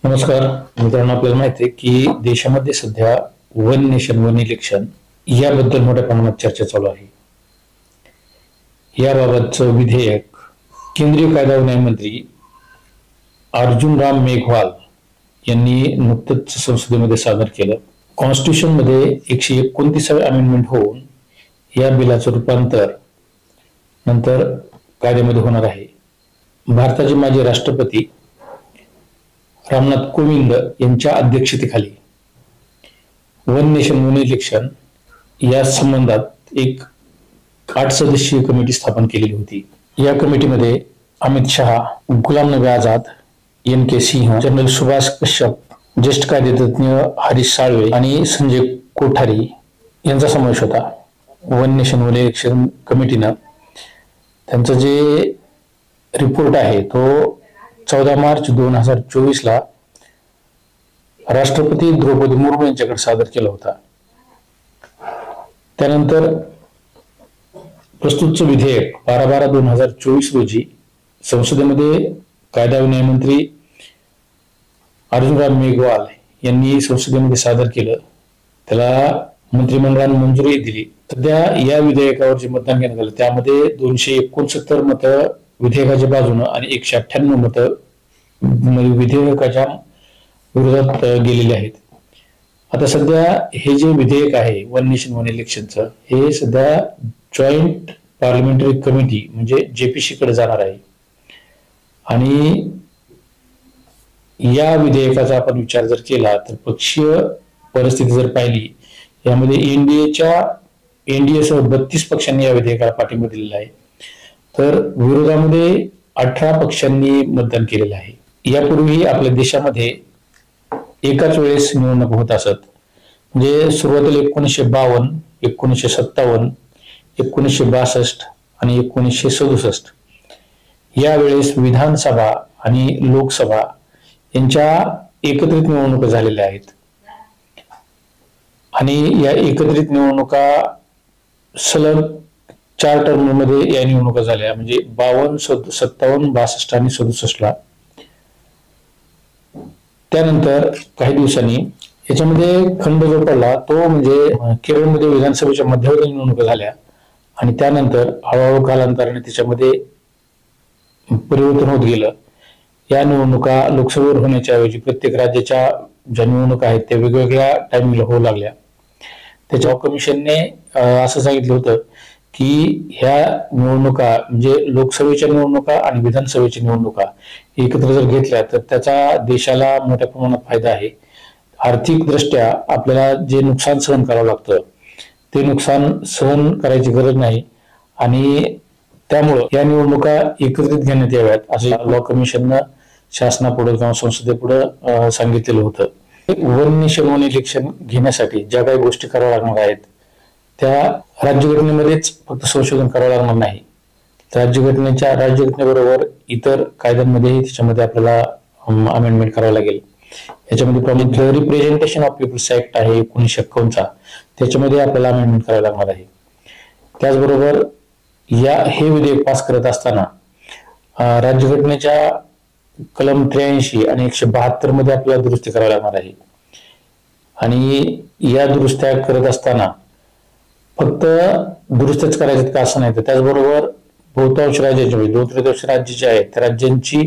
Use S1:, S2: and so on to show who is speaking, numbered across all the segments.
S1: नमस्कार मित्रांनो, आपल्याला माहिती आहे की देशामध्ये सध्या वन नेशन वन इलेक्शन याबद्दल मोठ्या प्रमाणात चर्चा चालू आहे. याबाबतचं विधेयक केंद्रीय कायदा व न्यायमंत्री अर्जुन राम मेघवाल यांनी नुकतंच संसदेमध्ये सादर केलं. कॉन्स्टिट्यूशन मध्ये 129 अमेंडमेंट होऊन या बिलाचं रूपांतर नंतर कायद्यामध्ये होणार आहे. भारताचे माजी राष्ट्रपती रामनाथ कोविंद यांच्या अध्यक्षतेखाली वन नेशन वन इलेक्शन या संबंधात एक 8 सदस्यीय कमिटी स्थापन केलेली होती. या कमिटीमध्ये अमित शहा, गुलाम नबी आझाद, NK सिंह, जनरल सुभाष कश्यप, ज्येष्ठ कायदेतज्ञ हरीश साळवे आणि संजय कोठारी यांचा समावेश होता. वन नेशन वन इलेक्शन कमिटीनं त्यांचं जे रिपोर्ट आहे तो 14 मार्च 2024 ला राष्ट्रपती द्रौपदी मुर्मू यांच्याकडे सादर केला होता. त्यानंतर प्रस्तुतचं विधेयक 12/12/2024 रोजी संसदेमध्ये कायदा व न्यायमंत्री अर्जुन राम मेघवाल यांनी संसदेमध्ये सादर केलं. त्याला मंत्रिमंडळाने मंजुरी दिली. सध्या या विधेयकावर जे मतदान घेण्यात आलं त्यामध्ये 269 मतं विधेयकाच्या बाजूनं आणि 198 मतं विधेयकाच्या विरोधात गेलेले आहेत. आता सध्या हे जे विधेयक आहे वन नेशन वन इलेक्शनचं, हे सध्या जॉईंट पार्लमेंटरी कमिटी म्हणजे JPC कडे जाणार आहे. आणि या विधेयकाचा आपण विचार जर केला तर पक्षीय परिस्थिती जर पाहिली, यामध्ये NDA सह 32 पक्षांनी या विधेयकाला पाठिंबा दिलेला आहे. तर विरोधामध्ये 18 पक्षांनी मतदान केलेलं आहे. यापूर्वी आपल्या देशामध्ये एकाच वेळेस निवडणूक होत असत. म्हणजे सुरुवातीला 1952, 1957, 1962 आणि 1967 यावेळेस विधानसभा आणि लोकसभा यांच्या एकत्रित निवडणुका झालेल्या आहेत. आणि या एकत्रित निवडणुका सलग 4 टर्ममध्ये या निवडणुका झाल्या. म्हणजे 52, 57, 62 आणि 67 ला. त्यानंतर काही दिवसांनी याच्यामध्ये खंड जो पडला तो म्हणजे केरळमध्ये विधानसभेच्या मध्यावधी निवडणुका झाल्या आणि त्यानंतर हळूहळू कालांतराने त्याच्यामध्ये परिवर्तन होत गेलं. या निवडणुका लोकसभेवर होण्याच्या ऐवजी प्रत्येक राज्याच्या ज्या निवडणुका आहेत त्या वेगवेगळ्या टाइमिंगला होऊ लागल्या. त्याच्या कमिशनने असं सांगितलं होतं की ह्या निवडणुका म्हणजे लोकसभेच्या निवडणुका आणि विधानसभेच्या निवडणुका एकत्र जर घेतल्या तर त्याचा देशाला मोठ्या प्रमाणात फायदा आहे. आर्थिक दृष्ट्या आपल्याला जे नुकसान सहन करावं लागतं ते नुकसान सहन करायची गरज नाही आणि त्यामुळं या निवडणुका एकत्रित घेण्यात याव्यात असं लॉ कमिशननं शासनापुढे किंवा संसदेपुढे सांगितलेलं होतं. वन नेशन वन इलेक्शन घेण्यासाठी ज्या काही गोष्टी कराव्या लागणार आहेत त्या राज्यघटनेमध्येच फक्त संशोधन करावं लागणार नाही. राज्यघटनेबरोबर इतर कायद्यांमध्येही त्याच्यामध्ये आपल्याला अमेंडमेंट करावं लागेल. याच्यामध्ये प्रामुख्याने रिप्रेझेंटेशन ऑफ पीपल्स ऍक्ट आहे 1951 चा, त्याच्यामध्ये आपल्याला अमेंडमेंट करावं लागणार आहे. त्याचबरोबर हे विधेयक पास करत असताना राज्यघटनेच्या कलम 83 आणि 172 मध्ये आपल्याला दुरुस्ती करावी लागणार आहे. आणि या दुरुस्त्या करत असताना फक्त दुरुस्त्याच करायच्यात का असं नाही, तर त्याचबरोबर बहुतांश राज्याचे म्हणजे 2/3 राज्य जे आहेत त्या राज्यांची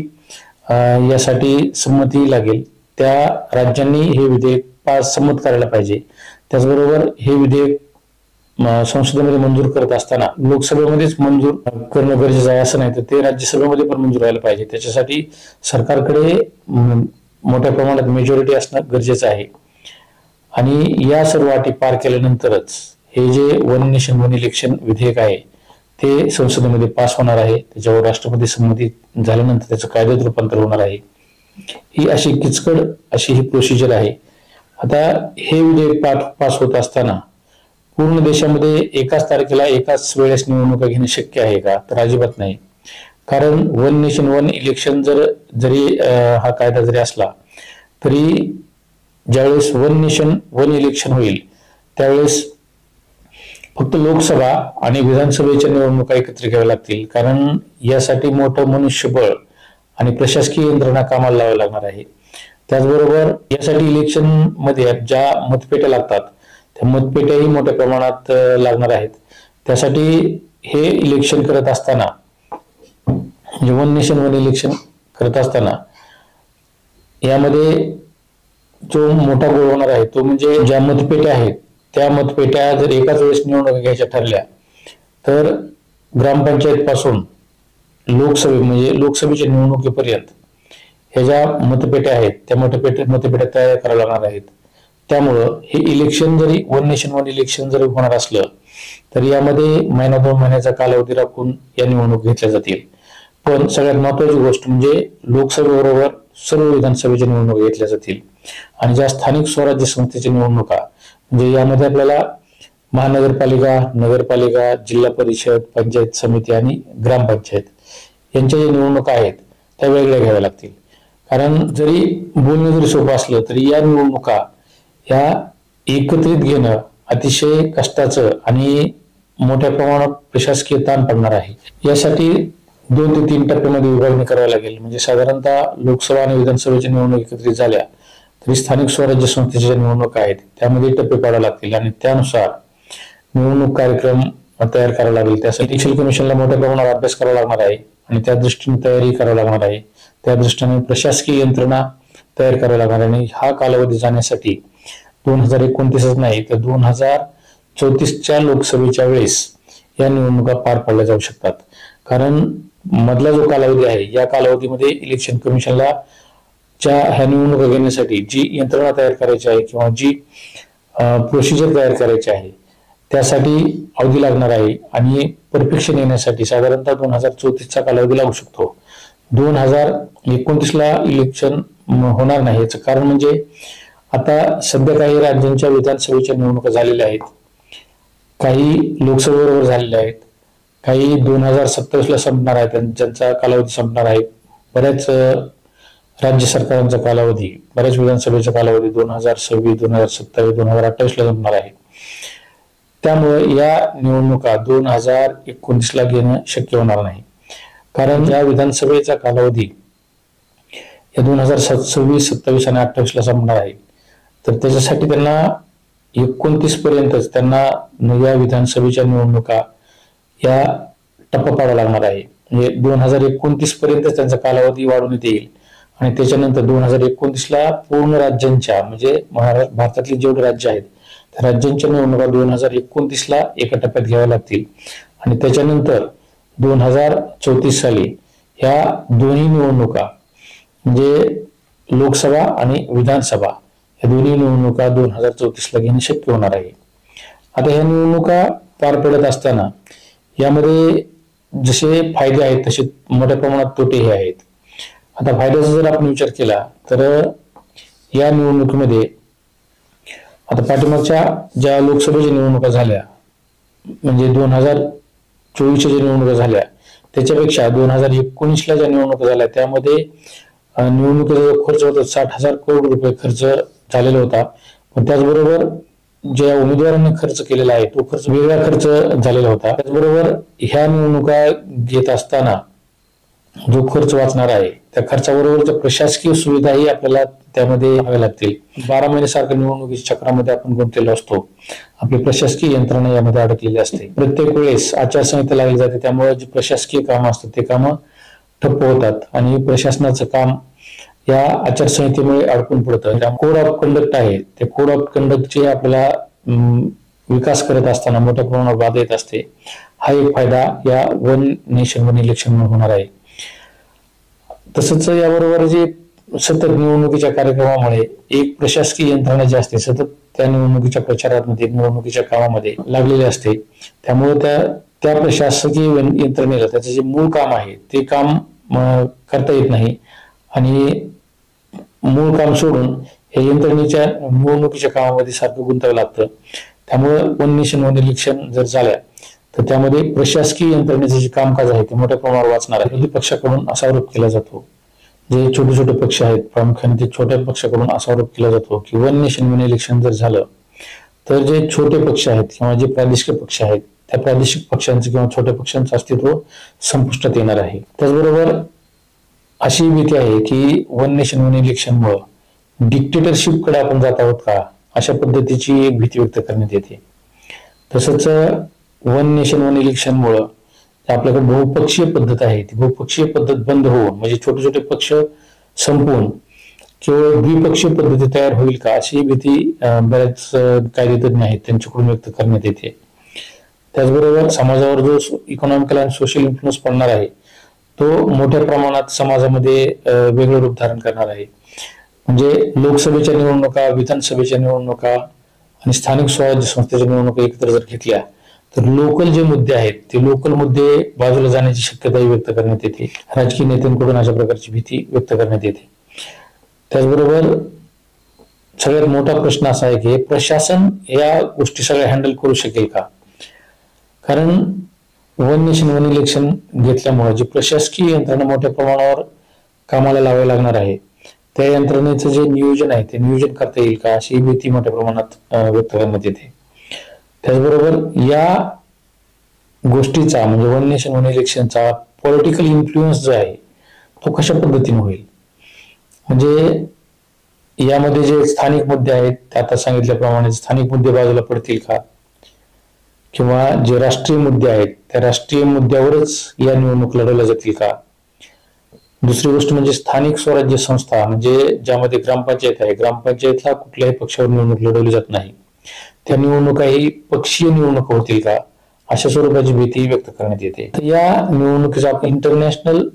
S1: यासाठी संमती लागेल. त्या राज्यांनी हे विधेयक संमत करायला पाहिजे. त्याचबरोबर हे विधेयक संसदेमध्ये मंजूर करत असताना लोकसभेमध्येच मंजूर करणं गरजेचं आहे असं नाही, तर ते राज्यसभेमध्ये पण मंजूर व्हायला पाहिजे. त्याच्यासाठी सरकारकडे मोठ्या प्रमाणात मेजॉरिटी असणं गरजेचं आहे. आणि या सर्व अटी पार केल्यानंतरच हे जे वन नेशन वन इलेक्शन विधेयक आहे ते संसदेमध्ये पास होणार आहे. त्याच्यावर राष्ट्रपती संमती झाल्यानंतर त्याचं कायद्यात रूपांतर होणार आहे. ही अशी किचकट अशी ही प्रोसिजर आहे. आता हे विधेयक पास होत असताना पूर्ण देशामध्ये एकाच तारखेला एकाच वेळेस निवडणुका घेणे शक्य आहे का, तर अजिबात नाही. कारण वन नेशन वन इलेक्शन जरी हा कायदा जरी असला तरी ज्यावेळेस वन नेशन वन इलेक्शन होईल त्यावेळेस फक्त लोकसभा आणि विधानसभेच्या निवडणुका एकत्र घ्याव्या लागतील. कारण यासाठी मोठं मनुष्यबळ आणि प्रशासकीय यंत्रणा कामाला लावावी लागणार आहे. त्याचबरोबर यासाठी इलेक्शन मध्ये ज्या मतपेट्या लागतात त्या मतपेट्याही मोठ्या प्रमाणात लागणार आहेत. त्यासाठी हे इलेक्शन करत असताना, म्हणजे वन नेशन वन इलेक्शन करत असताना यामध्ये जो मोठा गोळ होणार आहे तो म्हणजे ज्या मतपेट्या आहेत त्या मतपेट्या जर एकाच वेळेस निवडणुका घ्यायच्या ठरल्या तर ग्रामपंचायत पासून म्हणजे लोकसभेच्या निवडणुकीपर्यंत ह्या ज्या मतपेट्या आहेत त्या मतपेट्या तयार कराव्या लागणार आहेत. त्यामुळं हे इलेक्शन जरी वन नेशन वन इलेक्शन जरी होणार असलं तर यामध्ये महिना 2 महिन्याचा कालावधी राखून या निवडणूक घेतल्या जातील. पण सगळ्यात महत्वाची गोष्ट म्हणजे लोकसभेबरोबर सर्व विधानसभेच्या निवडणुका घेतल्या जातील. आणि ज्या स्थानिक स्वराज्य संस्थेच्या निवडणुका म्हणजे यामध्ये आपल्याला महानगरपालिका, नगरपालिका, जिल्हा परिषद, पंचायत समिती आणि ग्रामपंचायत यांच्या ज्या निवडणुका आहेत त्या वेगळ्या घ्याव्या लागतील. कारण जरी बोलणं जरी सोपं असलं तरी या निवडणुका ह्या एकत्रित घेणं अतिशय कष्टाचं आणि मोठ्या प्रमाणात प्रशासकीय ताण पडणार आहे. यासाठी 2 ते 3 टप्प्यामध्ये विभागणी करावी लागेल. म्हणजे साधारणतः लोकसभा आणि विधानसभेच्या निवडणूक एकत्रित झाल्या तरी स्थानिक स्वराज्य संस्थेच्या ज्या निवडणुका आहेत त्यामध्ये टप्पे पाडावे लागतील आणि त्यानुसार निवडणूक कार्यक्रम तयार करावा लागेल. त्यासाठी इलेक्शन कमिशनला मोठ्या प्रमाणात अभ्यास करावा लागणार आहे आणि त्या दृष्टीने तयारी करावी लागणार आहे. त्या दृष्टीने प्रशासकीय यंत्रणा तयार करावी लागणार आहे. आणि हा कालावधी जाण्यासाठी 2029च नाही तर 2034च्या लोकसभेच्या वेळेस या निवडणुका पार पाडल्या जाऊ शकतात. कारण मधला जो कालावधी आहे या कालावधीमध्ये इलेक्शन कमिशनला ह्या निवडणुका घेण्यासाठी जी यंत्रणा तयार करायची आहे किंवा जी प्रोसिजर तयार करायची आहे त्यासाठी अवधी लागणार आहे. आणि परफेक्शन येण्यासाठी साधारणतः 2034चा कालावधी लागू शकतो. 2029ला इलेक्शन होणार नाही. याचं कारण म्हणजे आता सध्या काही राज्यांच्या विधानसभेच्या निवडणुका झालेल्या आहेत, काही लोकसभेबरोबर झालेल्या आहेत, काही 2027ला संपणार आहेत, ज्यांचा कालावधी संपणार आहे. बऱ्याच राज्य सरकारांचा कालावधी, बऱ्याच विधानसभेचा कालावधी 2026, 2027, 2028ला संपणार आहे. त्यामुळे या निवडणुका 2029ला घेणं शक्य होणार नाही. कारण या विधानसभेचा कालावधी या 2026, 27 आणि 28ला संपणार आहे. तर त्याच्यासाठी त्यांना 29 पर्यंतच त्यांना या विधानसभेच्या निवडणुका या टप्पा पाडावा लागणार आहे. म्हणजे 2029 पर्यंत त्यांचा कालावधी वाढवण्यात येईल आणि त्याच्यानंतर 2029ला पूर्ण राज्यांच्या म्हणजे भारतातली जेवढे राज्य आहेत त्या राज्यांच्या निवडणुका 2029ला एका टप्प्यात घ्याव्या लागतील. आणि त्याच्यानंतर 2034 साली ह्या दोन्ही निवडणुका म्हणजे लोकसभा आणि विधानसभा या दोन्ही निवडणुका 2034ला घेणे शक्य होणार आहे. आता ह्या निवडणुका पार पडत असताना यामध्ये जसे फायदे आहेत तसे मोठ्या प्रमाणात तोटेही आहेत. आता फायद्याचा जर आपण विचार केला तर या निवडणुकीमध्ये आता पाठीमागच्या ज्या लोकसभेच्या निवडणुका झाल्या म्हणजे 2024च्या ज्या निवडणुका झाल्या त्याच्यापेक्षा 2019ला ज्या निवडणुका झाल्या त्यामध्ये निवडणुकीचा जो खर्च होता 60,000 करोड रुपये खर्च झालेला होता. पण त्याचबरोबर ज्या उमेदवारांनी खर्च केलेला आहे तो खर्च वेगळा खर्च झालेला होता. त्याचबरोबर ह्या निवडणुका घेत असताना जो खर्च वाचणार आहे त्या खर्चाबरोबरच्या प्रशासकीय सुविधाही आपल्याला त्यामध्ये हव्या लागतील. 12 महिने सारख्या निवडणुकीच्या चक्रामध्ये आपण गुंतलेलो असतो. आपली प्रशासकीय यंत्रणा यामध्ये अडकलेली असते. प्रत्येक वेळेस आचारसंहिता लागली जाते त्यामुळे जी प्रशासकीय कामं असतात ते कामं ठप्प होतात आणि प्रशासनाचं काम या आचारसंहितेमुळे अडकून पडतं. कोड ऑफ कंडक्ट आहे ते कोड ऑफ कंडक्टचे आपल्याला विकास करत असताना मोठ्या प्रमाणावर बाधा येत असते. हा एक फायदा या वन नेशन वन इलेक्शन होणार आहे. तसंच याबरोबर जे सतत निवडणुकीच्या कार्यक्रमामुळे एक प्रशासकीय यंत्रणा जी असते सतत त्या निवडणुकीच्या प्रचारामध्ये निवडणुकीच्या कामामध्ये लागलेली असते. त्यामुळे त्या प्रशासकीय यंत्रणेला त्याचं जे मूळ काम आहे ते काम करता येत नाही आणि मूळ काम सोडून हे यंत्रणेच्या निवडणुकीच्या कामामध्ये सारखं गुंतावं लागतं. त्यामुळे वन नेशन वन इलेक्शन जर झाल्या तर त्यामध्ये प्रशासकीय यंत्रणेचे जे कामकाज आहे ते मोठ्या प्रमाणावर वाचणार आहे. विरोधी पक्षाकडून असा आरोप केला जातो, जे छोटे छोटे पक्ष आहेत प्रामुख्याने ते छोट्या पक्षाकडून असा आरोप केला जातो की वन नेशन वन इलेक्शन जर झालं तर जे छोटे पक्ष आहेत किंवा जे प्रादेशिक पक्ष आहेत त्या प्रादेशिक पक्षांचं किंवा छोट्या पक्षांचं अस्तित्व संपुष्टात येणार आहे. त्याचबरोबर अशी भीती आहे की वन नेशन वन इलेक्शनमुळे डिक्टेटरशिपकडे आपण जात आहोत का, अशा पद्धतीची एक भीती व्यक्त करण्यात येते. तसंच वन नेशन वन इलेक्शनमुळे आपल्याकडे बहुपक्षीय पद्धत आहे, ती बहुपक्षीय पद्धत बंद होऊन म्हणजे छोटे छोटे पक्ष संपवून केवळ द्विपक्षीय पद्धती तयार होईल का, अशी भीती बऱ्याच कायदेतज्ञ आहेत त्यांच्याकडून व्यक्त करण्यात येते. त्याचबरोबर समाजावर जो इकॉनॉमिकल आणि सोशल इन्फ्लुएन्स पडणार आहे तो मोठ्या प्रमाणात समाजामध्ये वेगळं रूप धारण करणार आहे. म्हणजे लोकसभेच्या निवडणुका, विधानसभेच्या निवडणुका आणि स्थानिक स्वराज्य संस्थेच्या निवडणुका एकत्र जर घेतल्या तर लोकल जे मुद्दे आहेत ते लोकल मुद्दे बाजूला जाण्याची शक्यताही व्यक्त करण्यात येते. राजकीय नेत्यांकडून अशा प्रकारची भीती व्यक्त करण्यात येते. त्याचबरोबर सगळ्यात मोठा प्रश्न असा आहे की प्रशासन या गोष्टी सगळ्या हँडल करू शकेल का. कारण वन नेशन वन इलेक्शन घेतल्यामुळे जी प्रशासकीय यंत्रणा मोठ्या प्रमाणावर कामाला लावावी लागणार आहे त्या यंत्रणेचं जे नियोजन आहे ते नियोजन करता येईल का, अशी भीती मोठ्या प्रमाणात व्यक्त करण्यात येते. त्याचबरोबर या गोष्टीचा म्हणजे वन नेशन वन इलेक्शनचा पॉलिटिकल इन्फ्लुएन्स जो आहे तो कशा पद्धतीने होईल. म्हणजे यामध्ये जे स्थानिक मुद्दे आहेत ते आता सांगितल्याप्रमाणे स्थानिक मुद्दे बाजूला पडतील का, किंवा जे राष्ट्रीय मुद्दे आहेत त्या राष्ट्रीय मुद्द्यावरच या निवडणूक लढवल्या जातील का. दुसरी गोष्ट म्हणजे स्थानिक स्वराज्य संस्था म्हणजे ज्यामध्ये ग्रामपंचायत आहे, ग्रामपंचायतला कुठल्याही पक्षावर निवडणूक लढवली जात नाही, त्या निवडणुकाही पक्षीय निवडणुका होतील का, अशा स्वरूपाची भीती व्यक्त करण्यात येते. तर या निवडणुकीचा आपण इंटरनॅशनल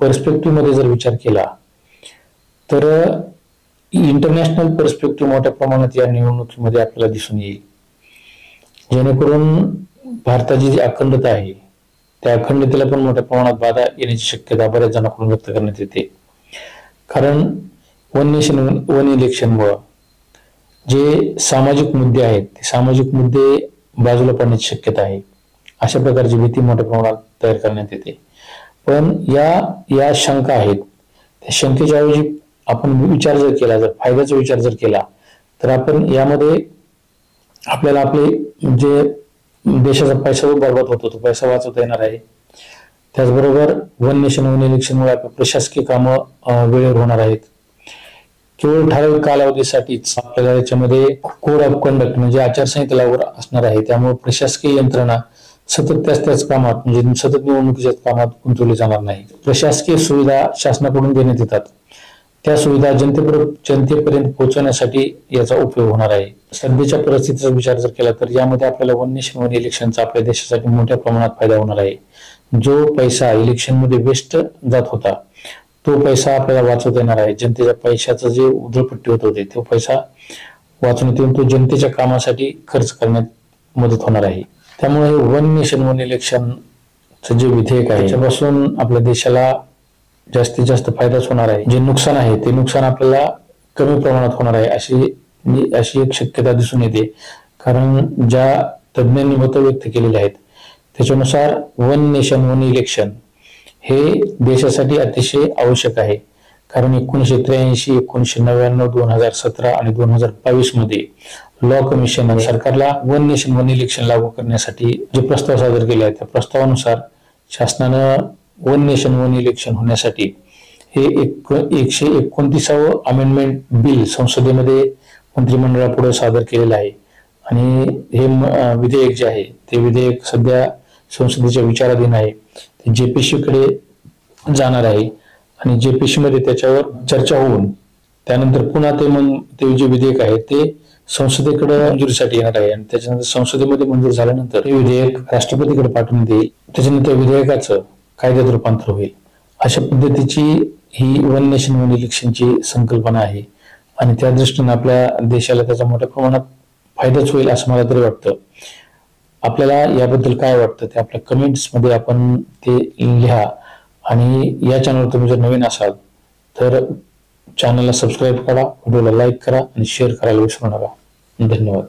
S1: पर्स्पेक्टिव्ह मध्ये जर विचार केला तर इंटरनॅशनल पर्स्पेक्टिव्ह मोठ्या प्रमाणात या निवडणुकीमध्ये आपल्याला दिसून येईल. जेणेकरून भारताची जी अखंडता आहे त्या अखंडतेला पण मोठ्या प्रमाणात बाधा येण्याची शक्यता बऱ्याच जणांकडून व्यक्त करण्यात येते. कारण वन नेशन वन इलेक्शनमुळे जे सामाजिक मुद्दे आहेत ते सामाजिक मुद्दे बाजूला पडण्याची शक्यता आहे. अशा प्रकारची भीती मोठ्या प्रमाणात तयार करण्यात येते. पण या शंका आहेत, त्या शंकेच्या ऐवजी आपण विचार जर केला, जर फायद्याचा विचार जर केला तर आपण यामध्ये आपल्याला आपले जे देशाचा पैसा जो बर्बाद होतो तो पैसा वाचवता येणार आहे. त्याचबरोबर वन नेशन वन इलेक्शनमुळे आपल्या प्रशासकीय कामं वेळेवर होणार आहेत. केवळ ठराविक कालावधीसाठीच आपल्याला याच्यामध्ये कोड ऑफ कंडक्ट म्हणजे आचारसंहिता लागू असणार आहे. त्यामुळे प्रशासकीय यंत्रणा सतत त्याच कामात म्हणजे सतत निवडणुकीच्या कामात गुंतवली जाणार नाही. प्रशासकीय सुविधा शासनाकडून देण्यात येतात, त्या सुविधा जनतेपर्यंत पोहोचवण्यासाठी याचा उपयोग होणार आहे. सध्याच्या परिस्थितीचा विचार जर केला तर यामध्ये आपल्याला वन नेशन वन इलेक्शनचा आपल्या देशासाठी मोठ्या प्रमाणात फायदा होणार आहे. जो पैसा इलेक्शन मध्ये वेस्ट जात होता तो पैसा आपल्याला वाचवता येणार आहे. जनतेच्या पैशाचं जे उधळपट्टी होत होते तो पैसा वाचवण्यात येऊन तो जनतेच्या कामासाठी खर्च करण्यात मदत होणार आहे. त्यामुळे वन नेशन वन इलेक्शनचं जे विधेयक आहे त्याच्यापासून आपल्या देशाला जास्तीत जास्त फायदाच होणार आहे. जे नुकसान आहे ते नुकसान आपल्याला कमी प्रमाणात होणार आहे अशी एक शक्यता दिसून येते. कारण ज्या तज्ञांनी मतं व्यक्त केलेली आहेत त्याच्यानुसार वन नेशन वन इलेक्शन हे देशासाठी अतिशय आवश्यक आहे. कारण 1983, 1999, 2017 आणि 2022 मध्ये लॉ कमिशन सरकारला वन नेशन वन इलेक्शन लागू करण्यासाठी जे प्रस्ताव सादर केले आहेत त्या प्रस्तावानुसार शासनानं वन नेशन वन इलेक्शन होण्यासाठी हे 129वे अमेंडमेंट बिल संसदेमध्ये मंत्रिमंडळापुढे सादर केलेलं आहे. आणि हे विधेयक जे आहे ते विधेयक सध्या संसदेच्या विचाराधीन आहे. ते JPC कडे जाणार आहे आणि JPC मध्ये त्याच्यावर चर्चा होऊन त्यानंतर पुन्हा ते जे विधेयक आहे ते संसदेकडे मंजुरीसाठी येणार आहे. आणि त्याच्यानंतर संसदेमध्ये मंजूर झाल्यानंतर हे विधेयक राष्ट्रपतीकडे पाठवण्यात येईल. त्याच्यानंतर विधेयकाचं कायद्यात रूपांतर होईल. अशा पद्धतीची ही वन नेशन वन इलेक्शनची संकल्पना आहे आणि त्या दृष्टीने आपल्या देशाला त्याचा मोठ्या प्रमाणात फायदाच होईल असं मला तरी वाटतं. आपल्याला याबद्दल काय वाटतं ते आपल्या कमेंट्स मध्ये आपण ते लिहा. आणि या चॅनलवर तुम्ही जर नवीन असाल तर चॅनलला सबस्क्राईब करा, व्हिडिओला लाईक करा आणि शेअर करायला विसरू नका. धन्यवाद.